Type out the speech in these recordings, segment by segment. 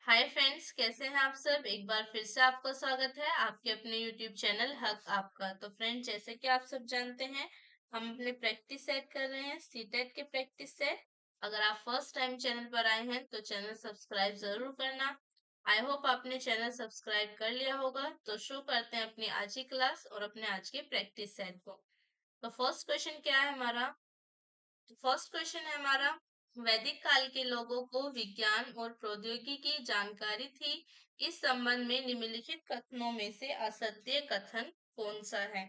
Hi friends, कैसे हैं आप सब। एक बार फिर से आपका स्वागत है आपके अपने यूट्यूब चैनल हक आपका। तो फ्रेंड्स, जैसे कि आप सब जानते हैं, हम अपने प्रैक्टिस सेट कर रहे हैं सीटेट के प्रैक्टिस सेट। अगर आप फर्स्ट टाइम चैनल पर आए हैं तो चैनल सब्सक्राइब जरूर करना। आई होप आपने चैनल सब्सक्राइब कर लिया होगा। तो शुरू करते हैं अपनी आज की क्लास और अपने आज के प्रैक्टिस सेट को। तो फर्स्ट क्वेश्चन क्या है हमारा। तो फर्स्ट क्वेश्चन है हमारा, वैदिक काल के लोगों को विज्ञान और प्रौद्योगिकी की जानकारी थी। इस संबंध में निम्नलिखित कथनों में से असत्य कथन कौन सा है।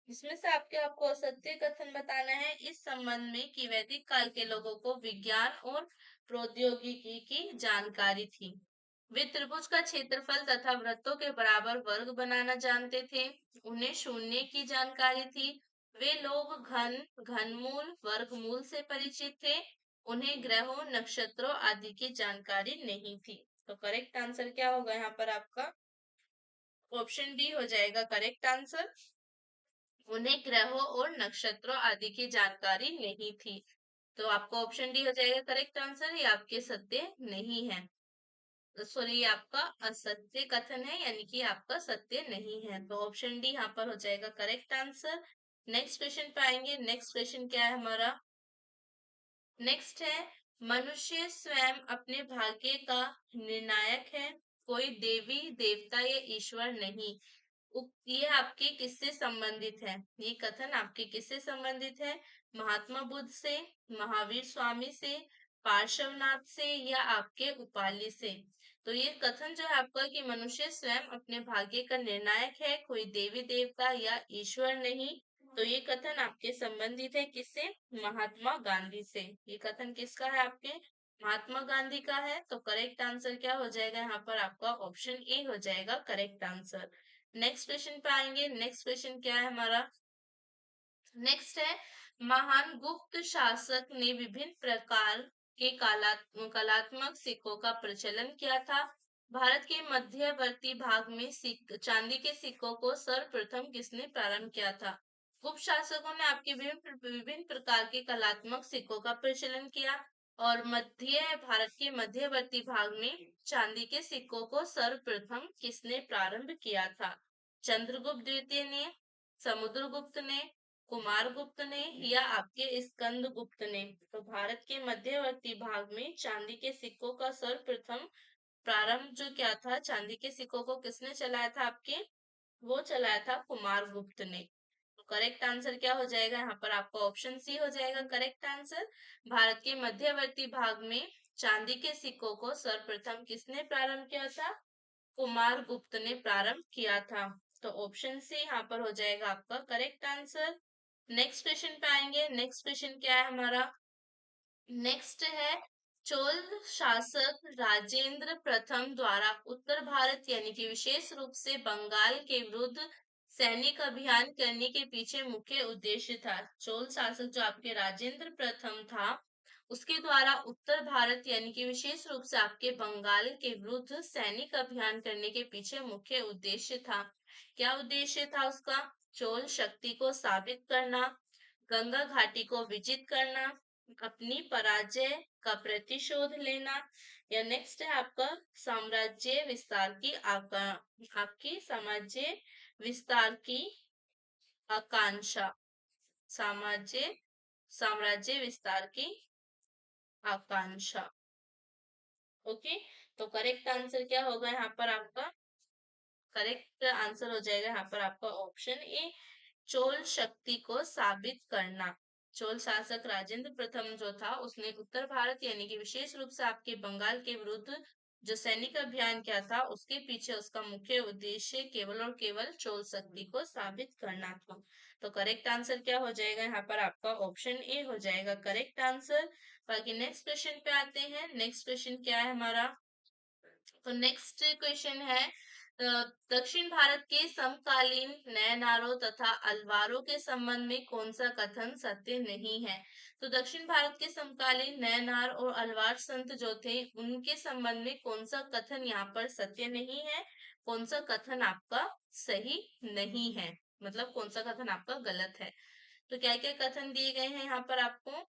इसमें से आपको असत्य कथन बताना है इस संबंध में कि वैदिक काल के लोगों को विज्ञान और प्रौद्योगिकी की जानकारी थी। वे त्रिभुज का क्षेत्रफल तथा वृत्तों के बराबर वर्ग बनाना जानते थे। उन्हें शून्य की जानकारी थी। वे लोग घनमूल वर्गमूल से परिचित थे। उन्हें ग्रहों नक्षत्रों आदि की जानकारी नहीं थी। तो करेक्ट आंसर क्या होगा यहाँ पर आपका? ऑप्शन डी हो जाएगा करेक्ट आंसर। उन्हें ग्रहों और नक्षत्रों आदि की जानकारी नहीं थी। तो आपको ऑप्शन डी हो जाएगा करेक्ट आंसर। ये आपके सत्य नहीं है। सॉरी, ये आपका असत्य कथन है, यानी कि आपका सत्य नहीं है। तो ऑप्शन डी यहाँ पर हो जाएगा करेक्ट आंसर। नेक्स्ट क्वेश्चन पे आएंगे। नेक्स्ट क्वेश्चन क्या है हमारा? नेक्स्ट है, मनुष्य स्वयं अपने भाग्य का निर्णायक है। कोई देवी देवता या ईश्वर नहीं। ये आपके किससे संबंधित है? ये कथन आपके किससे संबंधित है? महात्मा बुद्ध से, महावीर स्वामी से, पार्श्वनाथ से या आपके उपाली से। तो ये कथन जो है आपका कि मनुष्य स्वयं अपने भाग्य का निर्णायक है, कोई देवी देवता या ईश्वर नहीं। तो ये कथन आपके संबंधित है किससे? महात्मा गांधी से। ये कथन किसका है? आपके महात्मा गांधी का है। तो करेक्ट आंसर क्या हो जाएगा यहाँ पर? आपका ऑप्शन ए हो जाएगा करेक्ट आंसर। नेक्स्ट क्वेश्चन पे आएंगे। नेक्स्ट क्वेश्चन क्या है हमारा? नेक्स्ट है, महान गुप्त शासक ने विभिन्न प्रकार के कलात्मक सिक्कों का प्रचलन किया था। भारत के मध्यवर्ती भाग में चांदी के सिक्कों को सर्वप्रथम किसने प्रारंभ किया था? गुप्त शासकों ने आपके विभिन्न प्रकार के कलात्मक सिक्कों का प्रचलन किया। और भारत के मध्यवर्ती भाग में चांदी के सिक्कों को सर्वप्रथम किसने प्रारंभ किया था? चंद्रगुप्त द्वितीय ने, समुद्रगुप्त ने, कुमार गुप्त ने या आपके स्कंद गुप्त ने। तो भारत के मध्यवर्ती भाग में चांदी के सिक्कों का सर्वप्रथम प्रारंभ जो क्या था, चांदी के सिक्कों को किसने चलाया था आपके? वो चलाया था कुमार गुप्त ने। तो करेक्ट आंसर क्या हो जाएगा यहाँ पर? आपका ऑप्शन सी हो जाएगा करेक्ट आंसर। भारत के मध्यवर्ती भाग में चांदी के सिक्कों को सर्वप्रथम किसने प्रारंभ किया था? कुमार गुप्त ने प्रारंभ किया था। तो ऑप्शन सी यहाँ पर हो जाएगा आपका करेक्ट आंसर। नेक्स्ट क्वेश्चन पे आएंगे। नेक्स्ट क्वेश्चन क्या है हमारा? नेक्स्ट है, चोल शासक राजेंद्र प्रथम द्वारा उत्तर भारत यानी कि विशेष रूप से बंगाल के विरुद्ध सैनिक अभियान करने के पीछे मुख्य उद्देश्य था। चोल शासक जो आपके राजेंद्र प्रथम था, उसके द्वारा उत्तर भारत यानी कि विशेष रूप से आपके बंगाल के विरुद्ध सैनिक अभियान करने के पीछे मुख्य उद्देश्य था। क्या उद्देश्य था उसका? चोल शक्ति को साबित करना, गंगा घाटी को विजित करना, अपनी पराजय का प्रतिशोध लेना, या नेक्स्ट है आपका साम्राज्य विस्तार की आपकी साम्राज्य विस्तार की आकांक्षा। साम्राज्य साम्राज्य विस्तार की आकांक्षा। ओके। तो करेक्ट आंसर क्या होगा यहाँ पर आपका? करेक्ट आंसर हो जाएगा यहाँ पर आपका ऑप्शन ए, चोल शक्ति को साबित करना। चोल शासक राजेंद्र प्रथम जो था, उसने उत्तर भारत यानी कि विशेष रूप से आपके बंगाल के विरुद्ध जो सैनिक अभियान किया था, उसके पीछे उसका मुख्य उद्देश्य केवल और केवल चोल शक्ति को साबित करना था। तो करेक्ट आंसर क्या हो जाएगा यहाँ पर? आपका ऑप्शन ए हो जाएगा करेक्ट आंसर। बाकी नेक्स्ट क्वेश्चन पे आते हैं। नेक्स्ट क्वेश्चन क्या है हमारा? तो नेक्स्ट क्वेश्चन है, दक्षिण भारत के समकालीन नयनारों तथा अलवारों के संबंध में कौन सा कथन सत्य नहीं है? तो दक्षिण भारत के समकालीन नयनार और अलवार संत जो थे, उनके संबंध में कौन सा कथन यहाँ पर सत्य नहीं है? कौन सा कथन आपका सही नहीं है? मतलब कौन सा कथन आपका गलत है? तो क्या क्या कथन दिए गए हैं यहाँ पर आपको?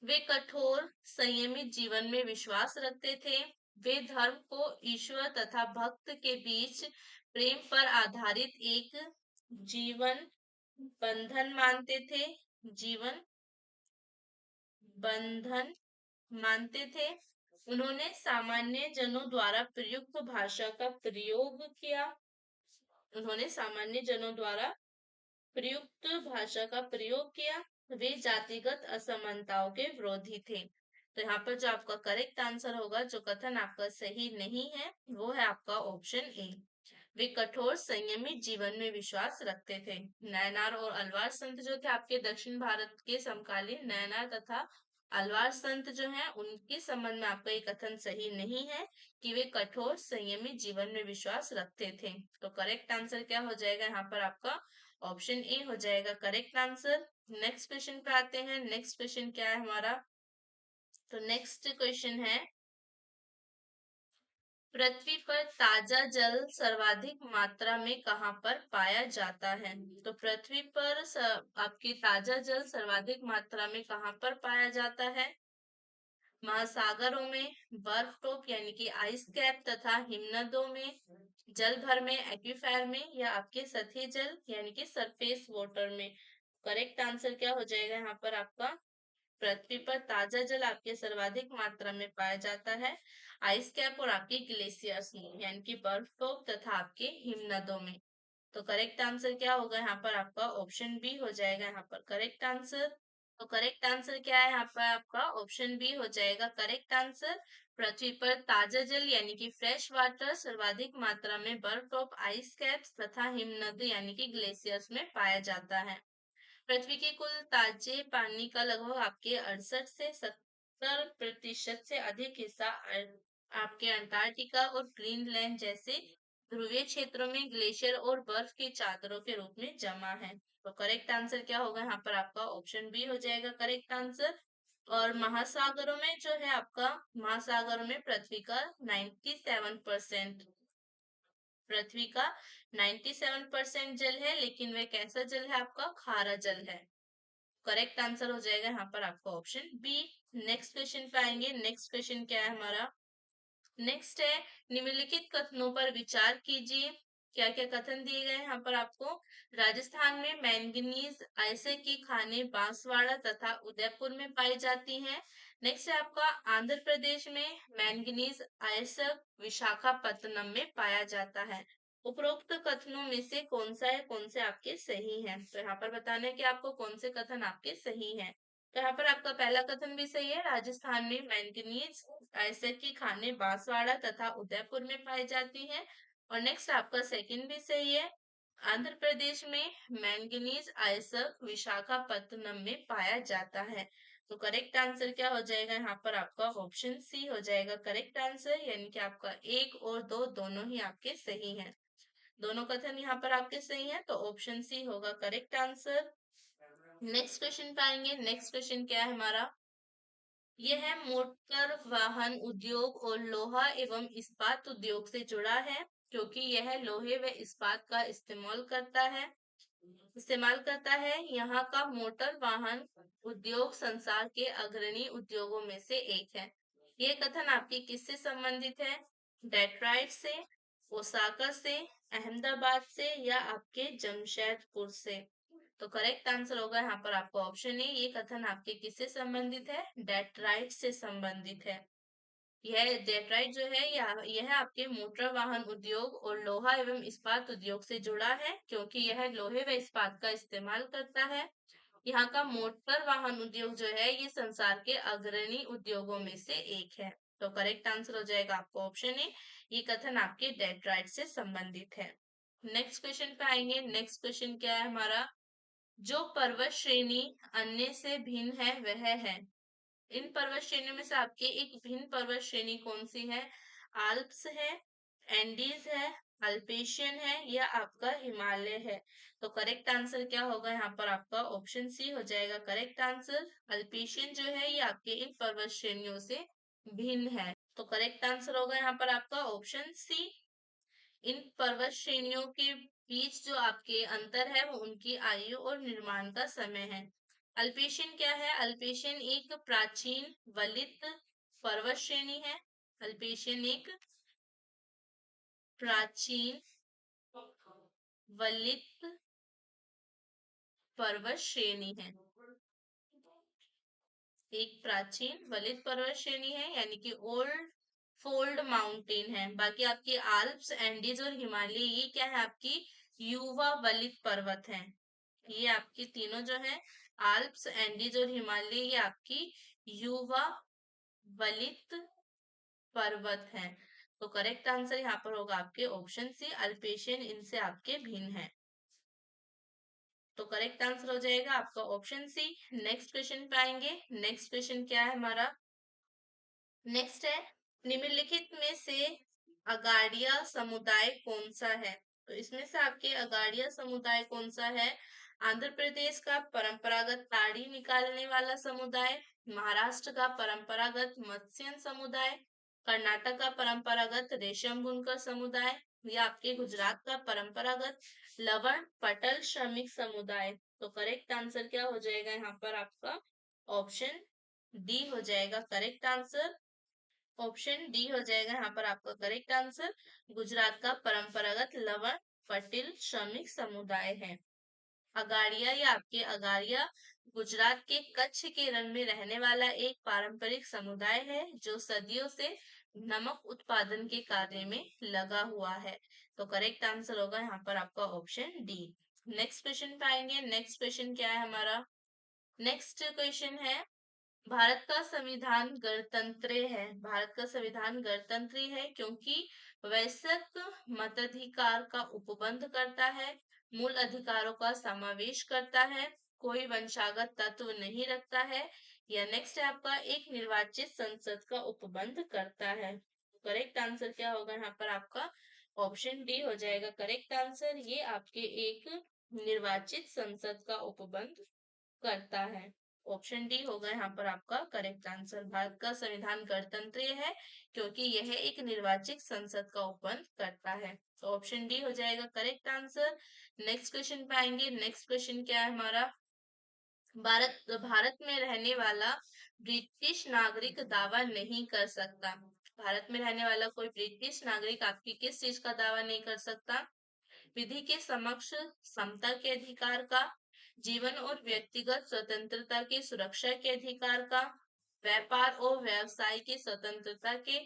वे कठोर संयमित जीवन में विश्वास रखते थे। वे धर्म को ईश्वर तथा भक्त के बीच प्रेम पर आधारित एक जीवन बंधन मानते थे। जीवन बंधन मानते थे। उन्होंने सामान्य जनों द्वारा प्रयुक्त भाषा का प्रयोग किया। उन्होंने सामान्य जनों द्वारा प्रयुक्त भाषा का प्रयोग किया। वे जातिगत असमानताओं के विरोधी थे। तो यहाँ पर जो आपका करेक्ट आंसर होगा, जो कथन आपका सही नहीं है, वो है आपका ऑप्शन ए। वे कठोर संयमी जीवन में विश्वास रखते थे। नयनार और अलवार संत जो थे आपके दक्षिण भारत के समकालीन नयनार तथा अलवार संत जो हैं उनके संबंध में आपका ये कथन सही नहीं है कि वे कठोर संयमी जीवन में विश्वास रखते थे। तो करेक्ट आंसर क्या हो जाएगा यहाँ पर आपका ऑप्शन ए हो जाएगा करेक्ट आंसर। नेक्स्ट क्वेश्चन पे आते हैं। नेक्स्ट क्वेश्चन क्या है हमारा? तो नेक्स्ट क्वेश्चन है, पृथ्वी पर ताजा जल सर्वाधिक मात्रा में कहाँ पर पाया जाता है? तो पृथ्वी पर आपकी ताजा जल सर्वाधिक मात्रा में कहाँ पर पाया जाता है? महासागरों में, बर्फ टोप यानी कि आइस कैप तथा हिमनदों में, जल भर में एक्वीफायर में, या आपके सतही जल यानी कि सरफेस वाटर में। करेक्ट आंसर क्या हो जाएगा यहाँ पर आपका? पृथ्वी पर ताजा जल आपके सर्वाधिक मात्रा में पाया जाता है आइस कैप और आपके ग्लेशियर्स में यानी कि बर्फ टोप तथा आपके हिमनदों में। तो करेक्ट आंसर क्या होगा यहाँ पर आपका? ऑप्शन बी हो जाएगा यहाँ पर करेक्ट आंसर। तो करेक्ट आंसर क्या है यहाँ पर आपका? ऑप्शन बी हो जाएगा करेक्ट आंसर। पृथ्वी पर ताजा जल यानी कि फ्रेश वाटर सर्वाधिक मात्रा में बर्फ टॉप आइस कैप्स तथा हिमनद यानी कि ग्लेशियर्स में पाया जाता है। पृथ्वी के कुल ताजे पानी का लगभग आपके 68 से 70% से अधिक हिस्सा आपके अंटार्कटिका और ग्रीनलैंड जैसे ध्रुवीय क्षेत्रों में ग्लेशियर और बर्फ की चादरों के रूप में जमा है। तो करेक्ट आंसर क्या होगा यहाँ पर आपका? ऑप्शन बी हो जाएगा करेक्ट आंसर। और महासागरों में जो है आपका, महासागरों में पृथ्वी का 97% जल है, लेकिन वह कैसा जल है आपका? खारा जल है। करेक्ट आंसर हो जाएगा यहाँ पर आपका ऑप्शन बी। नेक्स्ट क्वेश्चन पे आएंगे। नेक्स्ट क्वेश्चन क्या है हमारा? नेक्स्ट है, निम्नलिखित कथनों पर विचार कीजिए। क्या क्या कथन दिए गए हैं यहाँ पर आपको? राजस्थान में मैंगनीज ऐसे की खानें बांसवाड़ा तथा उदयपुर में पाई जाती हैं। नेक्स्ट है आपका, आंध्र प्रदेश में मैंगनीज अयस्क विशाखापत्तनम में पाया जाता है। उपरोक्त कथनों में से कौन सा है, कौन से आपके सही हैं? तो यहाँ पर बताना है कि आपको कौन से कथन आपके सही हैं। तो यहाँ पर आपका पहला कथन भी सही है, राजस्थान में मैंगनीज अयस्क की खानें बांसवाड़ा तथा उदयपुर में पाई जाती हैं। और नेक्स्ट आपका सेकंड भी सही है, आंध्र प्रदेश में मैंगनीज अयस्क विशाखापत्तनम में पाया जाता है। तो करेक्ट आंसर क्या हो जाएगा यहाँ पर आपका? ऑप्शन सी हो जाएगा करेक्ट आंसर, यानी कि आपका एक और दो दोनों ही आपके सही हैं। दोनों कथन यहाँ पर आपके सही हैं, तो ऑप्शन सी होगा करेक्ट आंसर। नेक्स्ट क्वेश्चन पे आएंगे। नेक्स्ट क्वेश्चन क्या है हमारा? यह मोटर वाहन उद्योग और लोहा एवं इस्पात उद्योग से जुड़ा है, क्योंकि यह लोहे व इस्पात का इस्तेमाल करता है। यहाँ का मोटर वाहन उद्योग संसार के अग्रणी उद्योगों में से एक है। ये कथन आपके किससे संबंधित है? डेट्रॉइट से, ओसाका से, अहमदाबाद से, या आपके जमशेदपुर से? तो करेक्ट आंसर होगा यहाँ पर आपका ऑप्शन ए। ये कथन आपके किससे संबंधित है? डेट्राइट से संबंधित है। यह डेट्राइट जो है यह आपके मोटर वाहन उद्योग और लोहा एवं इस्पात उद्योग से जुड़ा है, क्योंकि यह लोहे व इस्पात का इस्तेमाल करता है। यहाँ का मोटर वाहन उद्योग जो है ये संसार के अग्रणी उद्योगों में से एक है। तो करेक्ट आंसर हो जाएगा आपको ऑप्शन ए। ये कथन आपके डेट्राइट से संबंधित है। नेक्स्ट क्वेश्चन पे आएंगे। नेक्स्ट क्वेश्चन क्या है हमारा? जो पर्वत श्रेणी अन्य से भिन्न है वह है। इन पर्वत श्रेणियों में से आपकी एक भिन्न पर्वत श्रेणी कौन सी है? आल्प्स है, एंडीज है, अल्पेशियन है, या आपका हिमालय है? तो करेक्ट आंसर क्या होगा यहाँ पर आपका? ऑप्शन सी हो जाएगा करेक्ट आंसर। अल्पेशियन जो है ये आपके इन पर्वत श्रेणियों से भिन्न है। तो करेक्ट आंसर होगा यहाँ पर आपका ऑप्शन सी। इन पर्वत श्रेणियों के बीच जो आपके अंतर है वो उनकी आयु और निर्माण का समय है। अल्पेशियन क्या है? अल्पेशियन एक प्राचीन वलित पर्वत श्रेणी है। अल्पेशियन एक प्राचीन वलित पर्वत श्रेणी है। एक प्राचीन वलित पर्वत श्रेणी है, यानी कि ओल्ड फोल्ड माउंटेन है। बाकी आपकी आल्प्स, एंडीज और हिमालय ये क्या है, आपकी युवा वलित पर्वत है। ये आपकी तीनों जो है आल्प्स, एंडीज और हिमालय, ये आपकी युवा वलित पर्वत है। तो करेक्ट आंसर यहाँ पर होगा आपके ऑप्शन सी, अल्पेशियन इनसे आपके भिन्न है। तो करेक्ट आंसर हो जाएगा आपका ऑप्शन सी। नेक्स्ट क्वेश्चन पे आएंगे। नेक्स्ट क्वेश्चन क्या है हमारा, नेक्स्ट है निम्नलिखित में से अगाडिया समुदाय कौन सा है। तो इसमें से आपके अगाडिया समुदाय कौन सा है, आंध्र प्रदेश का परंपरागत ताड़ी निकालने वाला समुदाय, महाराष्ट्र का परंपरागत मत्स्य समुदाय, कर्नाटक का परंपरागत रेशम बुनकर समुदाय, या आपके गुजरात का परंपरागत लवण पटल श्रमिक समुदाय। तो करेक्ट आंसर क्या हो जाएगा यहाँ पर आपका ऑप्शन डी हो जाएगा करेक्ट आंसर। ऑप्शन डी हो जाएगा यहाँ पर आपका करेक्ट आंसर। गुजरात का परंपरागत लवण पटेल श्रमिक समुदाय है। अगाड़िया या आपके अगाड़िया गुजरात के कच्छ के रण में रहने वाला एक पारंपरिक समुदाय है जो सदियों से नमक उत्पादन के कार्य में लगा हुआ है। तो करेक्ट आंसर होगा यहाँ पर आपका ऑप्शन डी। नेक्स्ट क्वेश्चन पे आएंगे। नेक्स्ट क्वेश्चन क्या है हमारा, नेक्स्ट क्वेश्चन है भारत का संविधान गणतंत्रीय है। भारत का संविधान गणतंत्रीय है क्योंकि वयस्क मताधिकार का उपबंध करता है, मूल अधिकारों का समावेश करता है, कोई वंशागत तत्व नहीं रखता है, या नेक्स्ट है आपका एक निर्वाचित संसद का उपबंध करता है। करेक्ट आंसर क्या होगा यहाँ पर आपका ऑप्शन डी हो जाएगा करेक्ट आंसर। ये आपके एक निर्वाचित संसद का उपबंध करता है। ऑप्शन डी होगा यहाँ पर आपका करेक्ट आंसर। भारत का संविधान गणतंत्रीय है क्योंकि यह एक निर्वाचित संसद का उपबंध करता है। तो ऑप्शन डी हो जाएगा करेक्ट आंसर। नेक्स्ट क्वेश्चन पे आएंगे। नेक्स्ट क्वेश्चन क्या है हमारा, भारत में रहने वाला ब्रिटिश नागरिक दावा नहीं कर सकता। भारत में रहने वाला कोई ब्रिटिश नागरिक आपकी किस चीज का दावा नहीं कर सकता, विधि के समक्ष समता के अधिकार का, जीवन और व्यक्तिगत स्वतंत्रता की सुरक्षा के अधिकार का, व्यापार और व्यवसाय की स्वतंत्रता के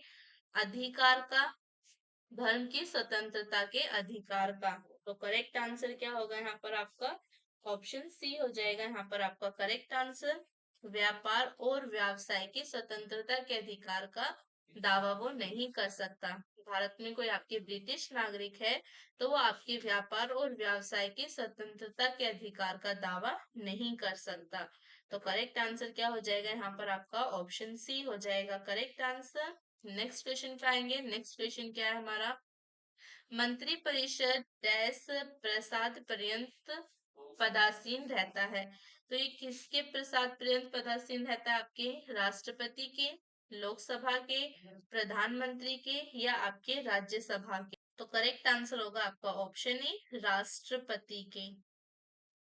अधिकार का, धर्म की स्वतंत्रता के अधिकार का। तो करेक्ट आंसर क्या होगा यहाँ पर आपका ऑप्शन सी हो जाएगा यहाँ पर आपका करेक्ट आंसर। व्यापार और व्यवसाय की स्वतंत्रता के अधिकार का दावा वो नहीं कर सकता। भारत में कोई आपके ब्रिटिश नागरिक है तो वो आपके व्यापार और व्यवसाय की स्वतंत्रता के अधिकार का दावा नहीं कर सकता। तो करेक्ट आंसर क्या हो जाएगा यहाँ पर आपका ऑप्शन सी हो जाएगा करेक्ट आंसर। नेक्स्ट क्वेश्चन पे आएंगे। नेक्स्ट क्वेश्चन क्या है हमारा, मंत्री परिषद डैश प्रसाद पर्यंत पदासीन रहता है। तो ये किसके प्रसाद पर्यंत पदासीन रहता है, आपके राष्ट्रपति के, लोकसभा के, प्रधानमंत्री के, या आपके राज्यसभा के। तो करेक्ट आंसर होगा आपका ऑप्शन ए राष्ट्रपति के।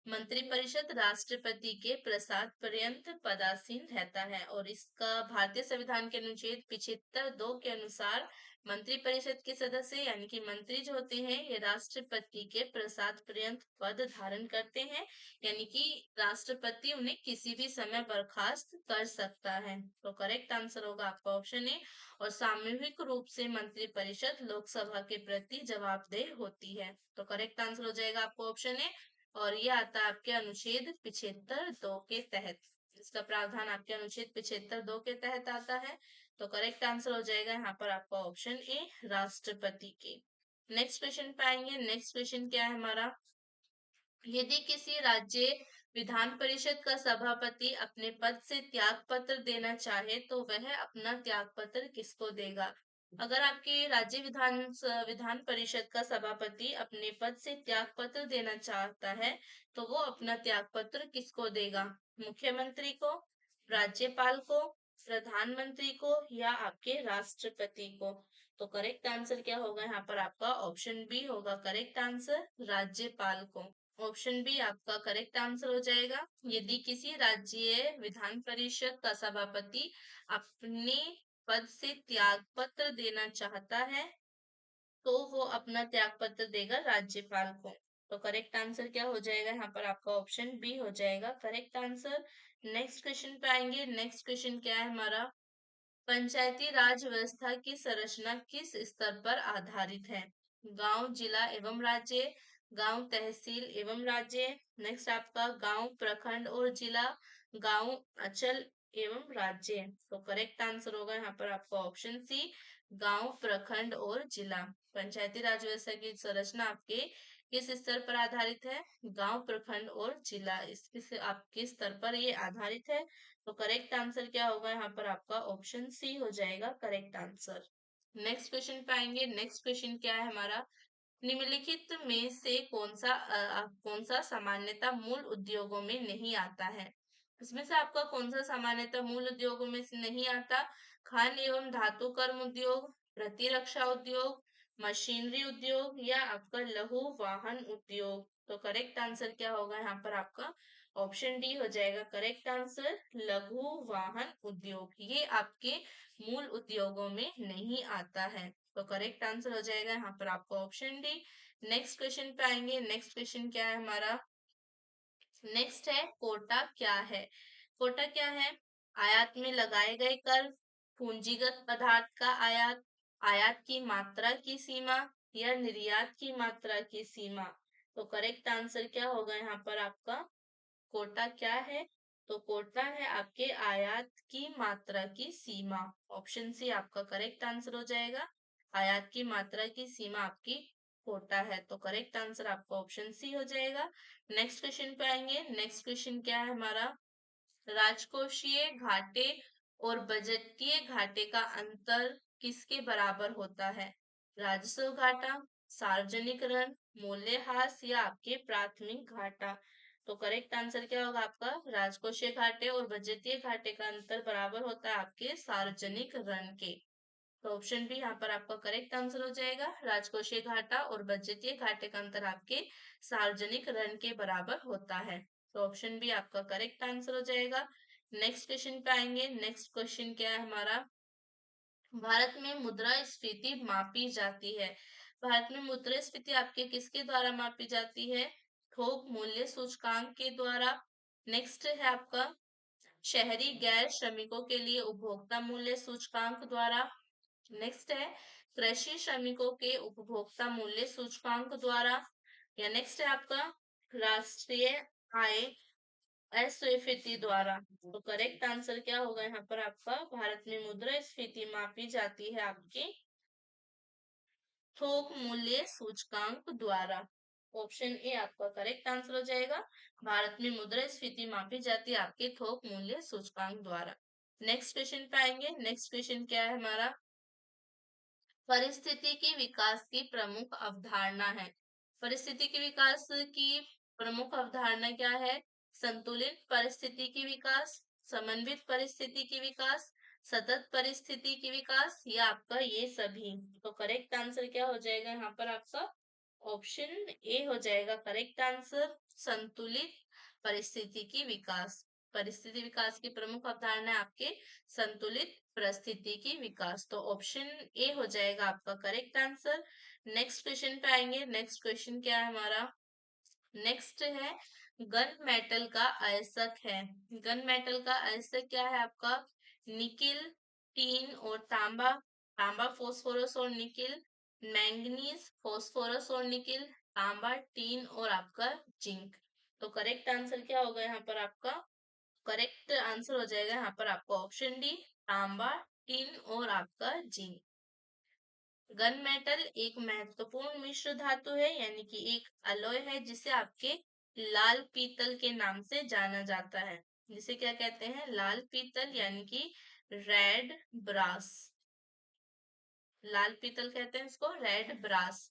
मंत्रिपरिषद राष्ट्रपति के प्रसाद पर्यंत पदासीन रहता है और इसका भारतीय संविधान के अनुच्छेद 75(2) के अनुसार मंत्रिपरिषद के सदस्य यानी कि मंत्री जो होते हैं ये राष्ट्रपति के प्रसाद पर्यंत पद धारण करते हैं, यानी कि राष्ट्रपति उन्हें किसी भी समय बर्खास्त कर सकता है। तो करेक्ट आंसर होगा आपका ऑप्शन ए। और सामूहिक रूप से मंत्रिपरिषद लोकसभा के प्रति जवाबदेह होती है। तो करेक्ट आंसर हो जाएगा आपको ऑप्शन ए। और ये आता है आपके अनुच्छेद 75(2) के तहत। इसका प्रावधान आपके अनुच्छेद 75(2) के तहत आता है। तो करेक्ट आंसर हो जाएगा यहाँ पर आपका ऑप्शन ए राष्ट्रपति के। नेक्स्ट क्वेश्चन पे आएंगे। नेक्स्ट क्वेश्चन क्या है हमारा, यदि किसी राज्य विधान परिषद का सभापति अपने पद से त्याग पत्र देना चाहे तो वह अपना त्याग पत्र किसको देगा। अगर आपके राज्य विधान परिषद का सभापति अपने पद से त्याग पत्र देना चाहता है तो वो अपना त्याग पत्र किसको देगा, मुख्यमंत्री को, राज्यपाल को, प्रधानमंत्री को, या आपके राष्ट्रपति को। तो करेक्ट आंसर क्या होगा यहाँ पर आपका ऑप्शन बी होगा करेक्ट आंसर, राज्यपाल को। ऑप्शन बी आपका करेक्ट आंसर हो जाएगा। यदि किसी राज्य विधान परिषद का सभापति अपने पद से त्याग पत्र देना चाहता है तो वो अपना त्याग पत्र देगा राज्यपाल को। तो करेक्ट आंसर क्या हो जाएगा यहाँ पर आपका? ऑप्शन बी हो जाएगा करेक्ट आंसर। नेक्स्ट क्वेश्चन पे आएंगे। नेक्स्ट क्वेश्चन क्या है हमारा? पंचायती राज व्यवस्था की संरचना किस स्तर पर आधारित है? गांव, जिला एवं राज्य, गांव, तहसील एवं राज्य, नेक्स्ट आपका गांव, प्रखंड और जिला, गांव, अंचल एवं राज्य। तो करेक्ट आंसर होगा यहाँ पर आपका ऑप्शन सी, गांव, प्रखंड और जिला। पंचायती राज व्यवस्था की संरचना आपके किस स्तर पर आधारित है? गांव, प्रखंड और जिला, इसके आपके स्तर पर ये आधारित है। तो करेक्ट आंसर क्या होगा यहाँ पर आपका? ऑप्शन सी हो जाएगा करेक्ट आंसर। नेक्स्ट क्वेश्चन पे आएंगे। नेक्स्ट क्वेश्चन क्या है हमारा? निम्नलिखित में से कौन सा सामान्यतः मूल उद्योगों में नहीं आता है? इसमें से आपका कौन सा सामान्यतः मूल उद्योगों में से नहीं आता? खान एवं धातु कर्म उद्योग, प्रतिरक्षा उद्योग, मशीनरी उद्योग या आपका लघु वाहन उद्योग। तो करेक्ट आंसर क्या होगा यहाँ पर आपका? ऑप्शन डी हो जाएगा करेक्ट आंसर, लघु वाहन उद्योग। ये आपके मूल उद्योगों में नहीं आता है। तो करेक्ट आंसर हो जाएगा यहाँ पर आपका ऑप्शन डी। नेक्स्ट क्वेश्चन पे आएंगे। नेक्स्ट क्वेश्चन क्या है हमारा? नेक्स्ट है कोटा क्या है? कोटा क्या है? आयात में लगाए गए कर, पूंजीगत पदार्थ का आयात, आयात की मात्रा की सीमा या निर्यात की मात्रा की सीमा। तो करेक्ट आंसर क्या होगा यहाँ पर आपका? कोटा क्या है? तो कोटा है आपके आयात की मात्रा की सीमा। ऑप्शन सी आपका करेक्ट आंसर हो जाएगा। आयात की मात्रा की सीमा आपकी कोटा है। तो करेक्ट आंसर आपका ऑप्शन सी हो जाएगा। नेक्स्ट क्वेश्चन पे आएंगे। नेक्स्ट क्वेश्चन क्या है हमारा? राजकोषीय घाटे और बजटीय घाटे का अंतर किसके बराबर होता है? राजस्व घाटा, सार्वजनिक ऋण, मूल्यह्रास या आपके प्राथमिक घाटा। तो करेक्ट आंसर क्या होगा आपका? राजकोषीय घाटे और बजटीय घाटे का अंतर बराबर होता है आपके सार्वजनिक ऋण के। तो ऑप्शन बी यहाँ पर आपका करेक्ट आंसर हो जाएगा। राजकोषीय घाटा और बजटीय घाटे का अंतर आपके सार्वजनिक ऋण के बराबर होता है। तो ऑप्शन बी आपका करेक्ट आंसर हो जाएगा। नेक्स्ट क्वेश्चन पे आएंगे। नेक्स्ट क्वेश्चन क्या है हमारा? भारत में मुद्रास्फीति मापी जाती है। भारत में मुद्रास्फीति आपके किसके द्वारा मापी जाती है? थोक मूल्य सूचकांक के द्वारा। नेक्स्ट है आपका शहरी गैर श्रमिकों के लिए उपभोक्ता मूल्य सूचकांक द्वारा। नेक्स्ट है कृषि श्रमिकों के उपभोक्ता मूल्य सूचकांक द्वारा। या नेक्स्ट है आपका राष्ट्रीय आय अस्वीकृति द्वारा। तो करेक्ट आंसर क्या होगा यहाँ पर आपका? भारत में मुद्रास्फीति मापी जाती है आपकी थोक मूल्य सूचकांक द्वारा। ऑप्शन ए आपका करेक्ट आंसर हो जाएगा। भारत में मुद्रास्फीति मापी जाती है आपके थोक मूल्य सूचकांक द्वारा। नेक्स्ट क्वेश्चन पे आएंगे। नेक्स्ट क्वेश्चन क्या है हमारा? परिस्थिति की विकास की प्रमुख अवधारणा है। परिस्थिति के विकास की प्रमुख अवधारणा क्या है? संतुलित परिस्थिति की विकास, समन्वित परिस्थिति की विकास, सतत परिस्थिति की विकास या आपका ये सभी। तो करेक्ट आंसर क्या हो जाएगा यहाँ पर आपका? ऑप्शन ए हो जाएगा करेक्ट आंसर, संतुलित परिस्थिति की विकास। परिस्थिति विकास की प्रमुख अवधारणा है आपके संतुलित परिस्थिति की विकास। तो ऑप्शन ए हो जाएगा आपका करेक्ट आंसर। नेक्स्ट क्वेश्चन पे आएंगे। नेक्स्ट क्वेश्चन क्या है हमारा? नेक्स्ट है गन मेटल का अयस्क है। गन मेटल का अयस्क क्या है आपका? निकिल, टीन और तांबा, तांबा, फोस्फोरस और निकिल, मैंगनीज, फोस्फोरस और निकिल, तांबा, टीन और आपका जिंक। तो करेक्ट आंसर क्या होगा यहाँ पर आपका? करेक्ट आंसर हो जाएगा यहाँ पर आपका ऑप्शन डी, तांबा, टिन और आपका जिंक। गन मेटल एक महत्वपूर्ण मिश्र धातु है, यानी कि एक अलॉय है जिसे आपके लाल पीतल के नाम से जाना जाता है। जिसे क्या कहते हैं? लाल पीतल, यानी कि रेड ब्रास। लाल पीतल कहते हैं इसको, रेड ब्रास।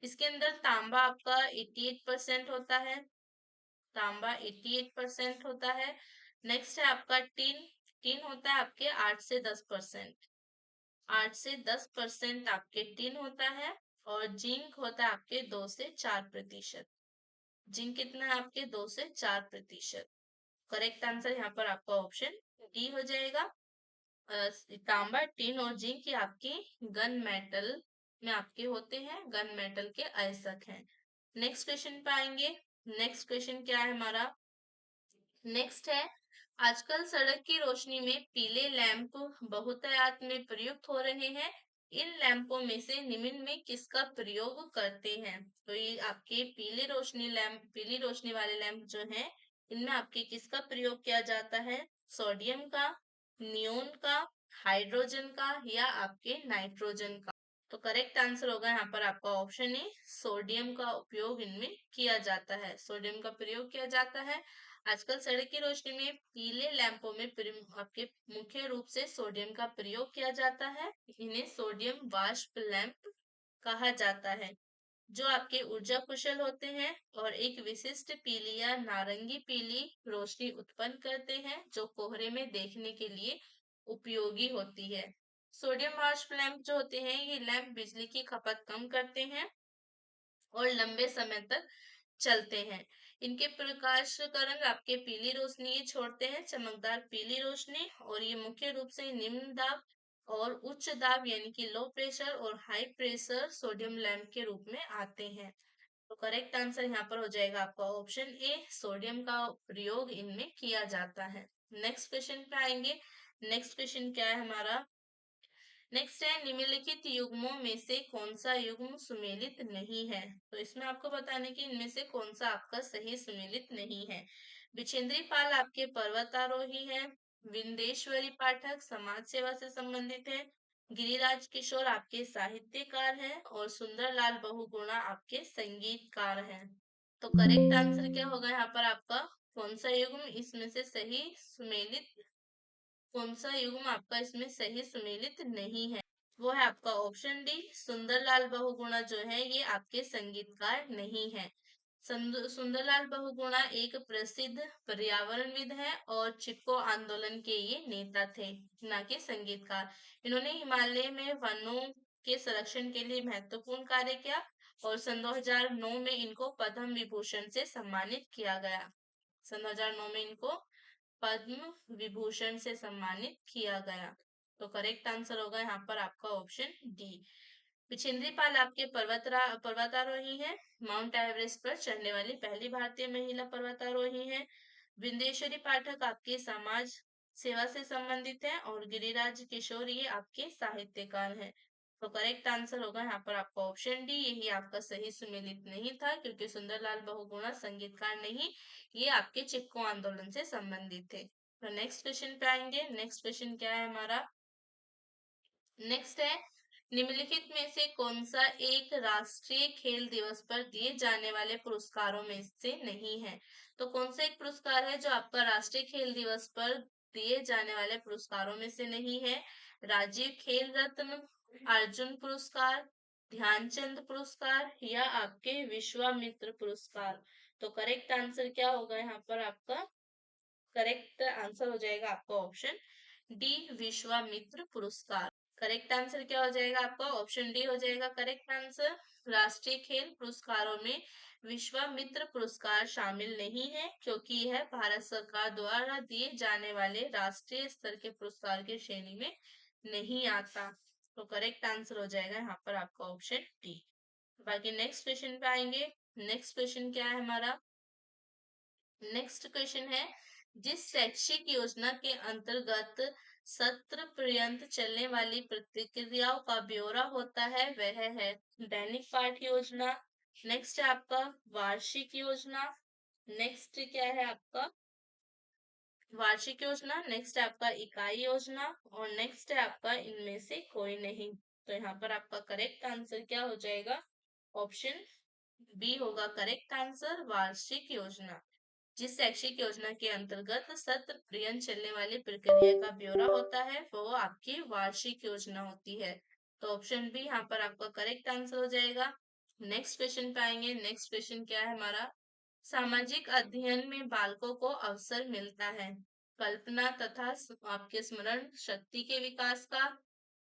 इसके अंदर तांबा आपका 88% होता है। तांबा 88% होता है। नेक्स्ट है आपका टीन। टीन होता है आपके 8 से 10%। 8 से 10% आपके टीन होता है। और जिंक होता है आपके 2 से 4%। जिंक कितना है आपके? 2 से 4%। करेक्ट आंसर यहाँ पर आपका ऑप्शन डी हो जाएगा। तांबा, टिन और जिंक ये आपकी गन मेटल में आपके होते हैं, गन मेटल के अयस्क हैं। नेक्स्ट क्वेश्चन पे आएंगे। नेक्स्ट क्वेश्चन क्या है हमारा? नेक्स्ट है, आजकल सड़क की रोशनी में पीले लैंप बहुतायत में प्रयुक्त हो रहे हैं। इन लैंपों में से निम्न में किसका प्रयोग करते हैं? तो ये आपके पीले रोशनी लैंप, पीली रोशनी वाले लैंप जो हैं, इनमें आपके किसका प्रयोग किया जाता है? सोडियम का, नियोन का, हाइड्रोजन का या आपके नाइट्रोजन का? तो करेक्ट आंसर होगा यहाँ पर आपका ऑप्शन ए, सोडियम का उपयोग इनमें किया जाता है। सोडियम का प्रयोग किया जाता है। आजकल सड़क की रोशनी में पीले लैंपों में आपके मुख्य रूप से सोडियम का प्रयोग किया जाता है। इन्हें सोडियम वाष्प लैंप कहा जाता है, जो आपके ऊर्जा कुशल होते हैं और एक विशिष्ट पीली या नारंगी पीली रोशनी उत्पन्न करते हैं, जो कोहरे में देखने के लिए उपयोगी होती है। सोडियम वाष्प लैंप जो होते हैं, ये लैंप बिजली की खपत कम करते हैं और लंबे समय तक चलते हैं। इनके प्रकाश का रंग आपके पीली रोशनी ये छोड़ते हैं, चमकदार पीली रोशनी, और ये मुख्य रूप से निम्न दाब और उच्च दाब यानी कि लो प्रेशर और हाई प्रेशर सोडियम लैंप के रूप में आते हैं। तो करेक्ट आंसर यहाँ पर हो जाएगा आपका ऑप्शन ए, सोडियम का प्रयोग इनमें किया जाता है। नेक्स्ट क्वेश्चन पे आएंगे। नेक्स्ट क्वेश्चन क्या है हमारा? नेक्स्ट है, निम्नलिखित युग्मों में से कौन सा युग्म सुमेलित नहीं है? तो इसमें आपको बताने की इनमें से कौन सा आपका सही सुमेलित नहीं है। विछेंद्री पाल आपके पर्वतारोही है, विंदेश्वरी पाठक समाज सेवा से संबंधित है, गिरिराज किशोर आपके साहित्यकार हैं और सुंदरलाल बहुगुणा आपके संगीतकार हैं। तो करेक्ट आंसर क्या होगा यहाँ पर आपका? कौन सा युग्म इसमें से सही सुमेलित, कौन सा युग्म आपका इसमें सही सुमेलित नहीं है? वो है आपका ऑप्शन डी, सुंदरलाल बहुगुणा जो है ये आपके संगीतकार नहीं है। सुंदरलाल बहुगुणा एक प्रसिद्ध पर्यावरणविद है और चिपको आंदोलन के ये नेता थे, ना कि संगीतकार। इन्होंने हिमालय में वनों के संरक्षण के लिए महत्वपूर्ण कार्य किया और सन 2009 में इनको पद्म विभूषण से सम्मानित किया गया। सन 2009 में इनको पद्म विभूषण से सम्मानित किया गया। तो करेक्ट आंसर होगा यहाँ पर आपका ऑप्शन डी। पिछेंद्री पाल आपके पर्वतारोही हैं, माउंट एवरेस्ट पर चढ़ने वाली पहली भारतीय महिला पर्वतारोही हैं। विंदेश्वरी पाठक आपके समाज सेवा से संबंधित हैं और गिरिराज किशोर ये आपके साहित्यकार हैं। तो करेक्ट आंसर होगा यहाँ पर आपका ऑप्शन डी, यही आपका सही सुमेलित नहीं था, क्योंकि सुंदरलाल बहुगुणा संगीतकार नहीं, ये आपके चिपको आंदोलन से संबंधित थे। तो नेक्स्ट क्वेश्चन पे आएंगे। नेक्स्ट क्वेश्चन क्या है हमारा? नेक्स्ट है, निम्नलिखित में से कौन सा एक राष्ट्रीय खेल दिवस पर दिए जाने वाले पुरस्कारों में से नहीं है? तो कौन सा एक पुरस्कार है जो आपका राष्ट्रीय खेल दिवस पर दिए जाने वाले पुरस्कारों में से नहीं है? राजीव खेल रत्न, अर्जुन पुरस्कार, ध्यानचंद पुरस्कार या आपके विश्वामित्र पुरस्कार? तो करेक्ट आंसर क्या होगा यहाँ पर आपका? करेक्ट आंसर हो जाएगा आपका ऑप्शन डी, विश्वामित्र पुरस्कार। करेक्ट आंसर क्या हो जाएगा आपका? ऑप्शन डी हो जाएगा करेक्ट आंसर। राष्ट्रीय खेल पुरस्कारों में विश्वामित्र पुरस्कार शामिल नहीं है, क्योंकि यह भारत सरकार द्वारा दिए जाने वाले राष्ट्रीय स्तर के पुरस्कार की श्रेणी में नहीं आता। तो करेक्ट आंसर हो जाएगा यहाँ पर आपका ऑप्शन डी। बाकी नेक्स्ट क्वेश्चन पे आएंगे। नेक्स्ट क्वेश्चन क्या है हमारा? नेक्स्ट क्वेश्चन है, जिस शैक्षिक योजना के अंतर्गत सत्र पर्यंत चलने वाली प्रतिक्रियाओं का ब्यौरा होता है वह है दैनिक पाठ योजना, नेक्स्ट है आपका वार्षिक योजना, नेक्स्ट क्या है आपका वार्षिक योजना, नेक्स्ट है आपका इकाई योजना और नेक्स्ट है आपका इनमें से कोई नहीं। तो यहाँ पर आपका करेक्ट आंसर क्या हो जाएगा? ऑप्शन बी होगा करेक्ट आंसर, वार्षिक योजना। जिस शैक्षिक योजना के अंतर्गत सत्र पर्यंत चलने वाली प्रक्रिया का ब्यौरा होता है वो आपकी वार्षिक योजना होती है। तो ऑप्शन बी यहाँ पर आपका करेक्ट आंसर हो जाएगा। नेक्स्ट क्वेश्चन पे आएंगे। नेक्स्ट क्वेश्चन क्या है हमारा? सामाजिक अध्ययन में बालकों को अवसर मिलता है कल्पना तथा आपके स्मरण शक्ति के विकास का,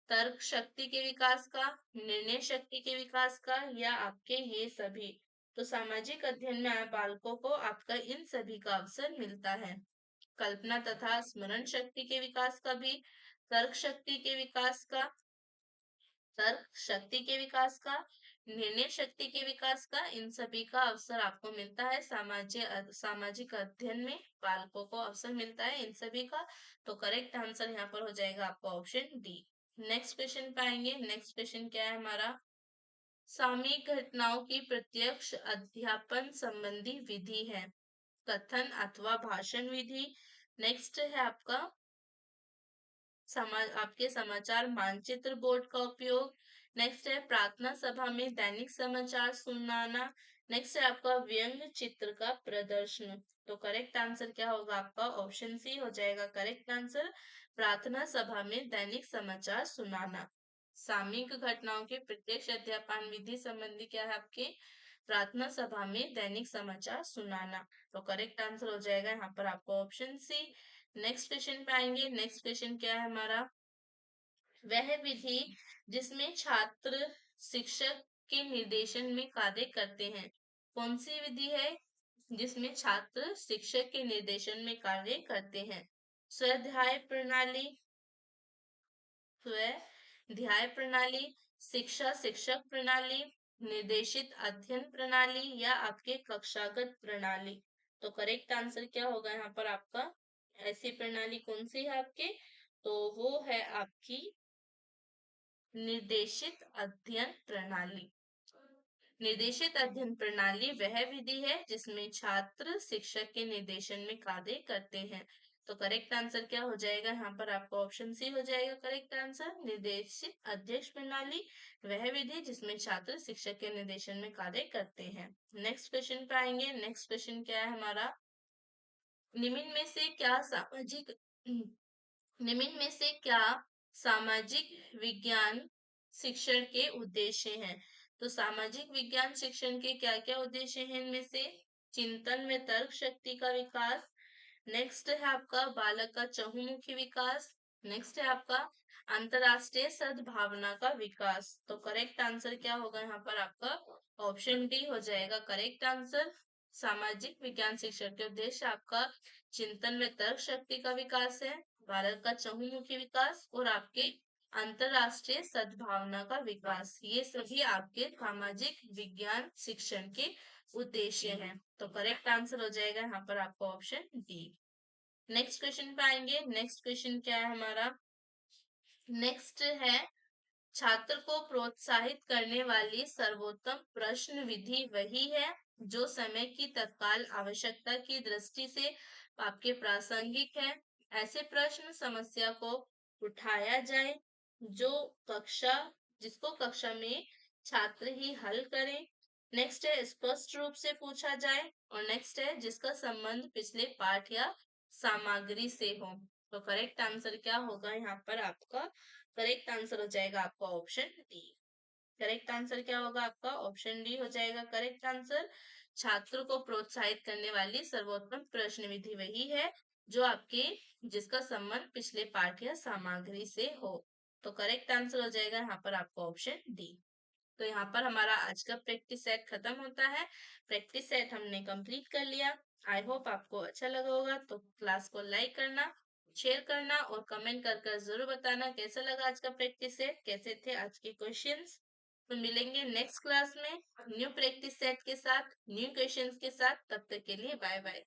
तर्क शक्ति के विकास का, निर्णय शक्ति के विकास का या आपके ये सभी? तो सामाजिक अध्ययन में आए बालकों को आपका इन सभी का अवसर मिलता है, कल्पना तथा स्मरण शक्ति के विकास का भी, तर्क शक्ति के विकास का, तर्क शक्ति के विकास का, निर्णय शक्ति के विकास का, इन सभी का अवसर आपको मिलता है सामाजिक अध्ययन में। बालकों को अवसर मिलता है इन सभी का। तो करेक्ट आंसर यहाँ पर हो जाएगा आपका ऑप्शन डी। नेक्स्ट क्वेश्चन पाएंगे। नेक्स्ट क्वेश्चन क्या है हमारा, सामयिक घटनाओं की प्रत्यक्ष अध्यापन संबंधी विधि है, कथन अथवा भाषण विधि। नेक्स्ट है आपका आपके समाचार मानचित्र बोर्ड का उपयोग। नेक्स्ट है प्रार्थना सभा में दैनिक समाचार सुनाना। नेक्स्ट है आपका व्यंग चित्र का प्रदर्शन। तो करेक्ट आंसर क्या होगा आपका, ऑप्शन सी हो जाएगा करेक्ट आंसर, प्रार्थना सभा में दैनिक समाचार सुनाना। सामयिक घटनाओं के प्रत्यक्ष अध्यापन विधि संबंधी क्या है आपके, प्रार्थना सभा में दैनिक समाचार सुनाना। तो करेक्ट आंसर हो जाएगा यहाँ पर आपको ऑप्शन सी। नेक्स्ट क्वेश्चन पे आएंगे। नेक्स्ट क्वेश्चन क्या है हमारा, वह विधि जिसमें छात्र शिक्षक के निर्देशन में कार्य करते हैं, कौन सी विधि है जिसमें छात्र शिक्षक के निर्देशन में कार्य करते हैं, स्वाध्याय प्रणाली, स्वाध्याय प्रणाली, शिक्षा शिक्षक प्रणाली, निर्देशित अध्ययन प्रणाली या आपके कक्षागत प्रणाली। तो करेक्ट आंसर क्या होगा यहाँ पर आपका, ऐसी प्रणाली कौन सी है आपके, तो वो है आपकी निर्देशित अध्ययन प्रणाली। निर्देशित अध्ययन प्रणाली वह विधि है जिसमें छात्र शिक्षक के निर्देशन में कार्य करते हैं। तो करेक्ट आंसर क्या हो जाएगा यहाँ पर आपका, ऑप्शन सी हो जाएगा करेक्ट आंसर, निर्देशित अध्ययन प्रणाली वह विधि जिसमें छात्र शिक्षक के निर्देशन में कार्य करते हैं। नेक्स्ट क्वेश्चन पे आएंगे। नेक्स्ट क्वेश्चन क्या है हमारा, निम्न में से क्या सामाजिक निम्न में से क्या सामाजिक विज्ञान शिक्षण के उद्देश्य हैं। तो सामाजिक विज्ञान शिक्षण के क्या क्या उद्देश्य हैं, इनमें से चिंतन में तर्क शक्ति का विकास, नेक्स्ट है आपका बालक का चहुमुखी विकास, नेक्स्ट है आपका अंतरराष्ट्रीय सद्भावना का विकास। तो करेक्ट आंसर क्या होगा यहाँ पर आपका, ऑप्शन डी हो जाएगा करेक्ट आंसर, सामाजिक विज्ञान शिक्षण के उद्देश्य आपका चिंतन में तर्क शक्ति का विकास है, भारत का चहुमुखी विकास और आपके अंतरराष्ट्रीय सद्भावना का विकास। ये सभी आपके सामाजिक विज्ञान शिक्षण के उद्देश्य हैं। तो करेक्ट आंसर हो जाएगा यहाँ पर आपका ऑप्शन डी। नेक्स्ट क्वेश्चन पे आएंगे। नेक्स्ट क्वेश्चन क्या है हमारा, नेक्स्ट है छात्र को प्रोत्साहित करने वाली सर्वोत्तम प्रश्न विधि वही है जो समय की तत्काल आवश्यकता की दृष्टि से आपके प्रासंगिक है। ऐसे प्रश्न समस्या को उठाया जाए जो कक्षा जिसको कक्षा में छात्र ही हल करें। नेक्स्ट है स्पष्ट रूप से पूछा जाए और नेक्स्ट है जिसका संबंध पिछले पाठ या सामग्री से हो। तो करेक्ट आंसर क्या होगा यहाँ पर आपका, करेक्ट आंसर हो जाएगा आपका ऑप्शन डी। करेक्ट आंसर क्या होगा आपका, ऑप्शन डी हो जाएगा करेक्ट आंसर, छात्र को प्रोत्साहित करने वाली सर्वोत्तम प्रश्न विधि वही है जो आपके जिसका संबंध पिछले पाठ या सामग्री से हो। तो करेक्ट आंसर हो जाएगा यहाँ पर आपका ऑप्शन डी। तो यहाँ पर हमारा आज का प्रैक्टिस सेट खत्म होता है। प्रैक्टिस सेट हमने कंप्लीट कर लिया। आई होप आपको अच्छा लगा होगा। तो क्लास को लाइक करना, शेयर करना और कमेंट कर जरूर बताना कैसा लगा आज का प्रैक्टिस सेट, कैसे थे आज के क्वेश्चंस। तो मिलेंगे नेक्स्ट क्लास में न्यू प्रैक्टिस सेट के साथ, न्यू क्वेश्चंस के साथ। तब तक के लिए बाय बाय।